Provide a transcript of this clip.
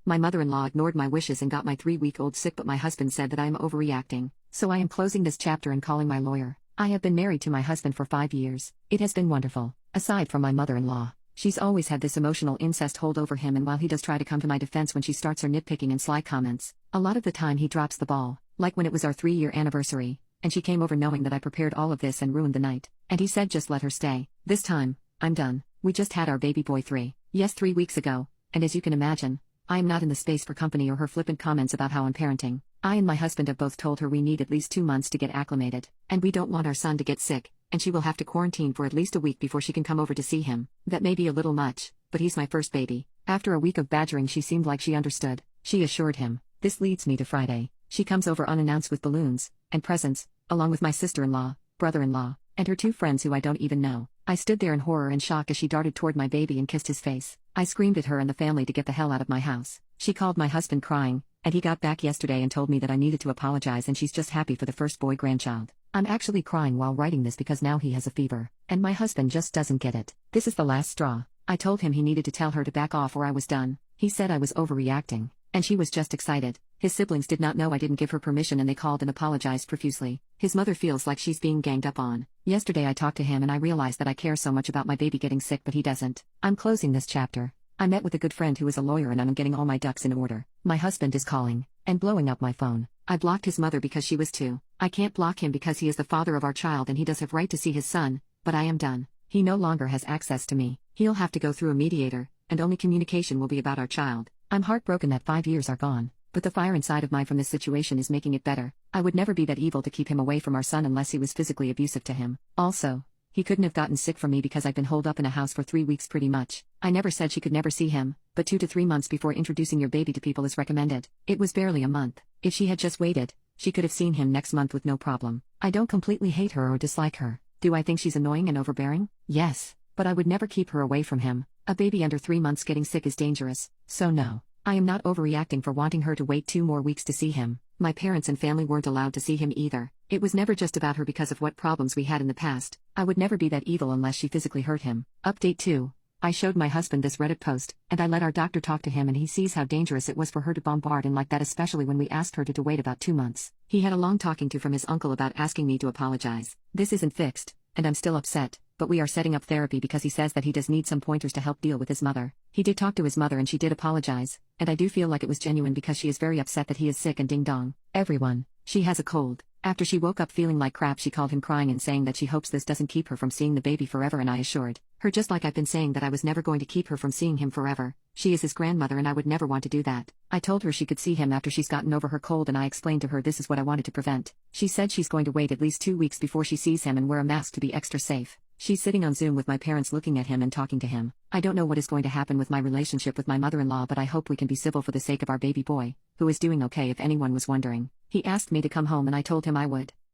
My mother-in-law ignored my wishes and got my 3-week-old sick, but my husband said that I am overreacting, so I am closing this chapter and calling my lawyer. I have been married to my husband for 5 years. It has been wonderful. Aside from my mother-in-law, she's always had this emotional incest hold over him, and while he does try to come to my defense when she starts her nitpicking and sly comments, a lot of the time he drops the ball, like when it was our 3-year anniversary, and she came over knowing that I prepared all of this and ruined the night, and he said just let her stay. This time, I'm done. We just had our baby boy 3 weeks ago, and as you can imagine, I am not in the space for company or her flippant comments about how I'm parenting. I and my husband have both told her we need at least 2 months to get acclimated, and we don't want our son to get sick, and she will have to quarantine for at least a week before she can come over to see him. That may be a little much, but he's my first baby. After a week of badgering, she seemed like she understood. She assured him. This leads me to Friday. She comes over unannounced with balloons and presents, along with my sister-in-law, brother-in-law, and her 2 friends who I don't even know. I stood there in horror and shock as she darted toward my baby and kissed his face. I screamed at her and the family to get the hell out of my house. She called my husband crying, and he got back yesterday and told me that I needed to apologize and she's just happy for the first boy grandchild. I'm actually crying while writing this because now he has a fever, and my husband just doesn't get it. This is the last straw. I told him he needed to tell her to back off or I was done. He said I was overreacting, and she was just excited. His siblings did not know I didn't give her permission and they called and apologized profusely. His mother feels like she's being ganged up on. Yesterday I talked to him and I realized that I care so much about my baby getting sick, but he doesn't. I'm closing this chapter. I met with a good friend who is a lawyer and I'm getting all my ducks in order. My husband is calling and blowing up my phone. I blocked his mother because she was 2. I can't block him because he is the father of our child and he does have right to see his son, but I am done. He no longer has access to me. He'll have to go through a mediator, and only communication will be about our child. I'm heartbroken that 5 years are gone, but the fire inside of me from this situation is making it better. I would never be that evil to keep him away from our son unless he was physically abusive to him. Also, he couldn't have gotten sick from me because I've been holed up in a house for 3 weeks pretty much. I never said she could never see him, but 2 to 3 months before introducing your baby to people is recommended. It was barely a month. If she had just waited, she could have seen him next month with no problem. I don't completely hate her or dislike her. Do I think she's annoying and overbearing? Yes, but I would never keep her away from him. A baby under 3 months getting sick is dangerous, so no. I am not overreacting for wanting her to wait 2 more weeks to see him. My parents and family weren't allowed to see him either. It was never just about her because of what problems we had in the past. I would never be that evil unless she physically hurt him. Update 2. I showed my husband this Reddit post, and I let our doctor talk to him and he sees how dangerous it was for her to bombard and like that, especially when we asked her to wait about 2 months. He had a long talking to from his uncle about asking me to apologize. This isn't fixed, and I'm still upset, but we are setting up therapy because he says that he does need some pointers to help deal with his mother. He did talk to his mother and she did apologize, and I do feel like it was genuine because she is very upset that he is sick and ding dong. Everyone, she has a cold. After she woke up feeling like crap, she called him crying and saying that she hopes this doesn't keep her from seeing the baby forever, and I assured her, just like I've been saying, that I was never going to keep her from seeing him forever. She is his grandmother and I would never want to do that. I told her she could see him after she's gotten over her cold and I explained to her this is what I wanted to prevent. She said she's going to wait at least 2 weeks before she sees him and wear a mask to be extra safe. She's sitting on Zoom with my parents looking at him and talking to him. I don't know what is going to happen with my relationship with my mother-in-law, but I hope we can be civil for the sake of our baby boy, who is doing okay if anyone was wondering. He asked me to come home and I told him I would.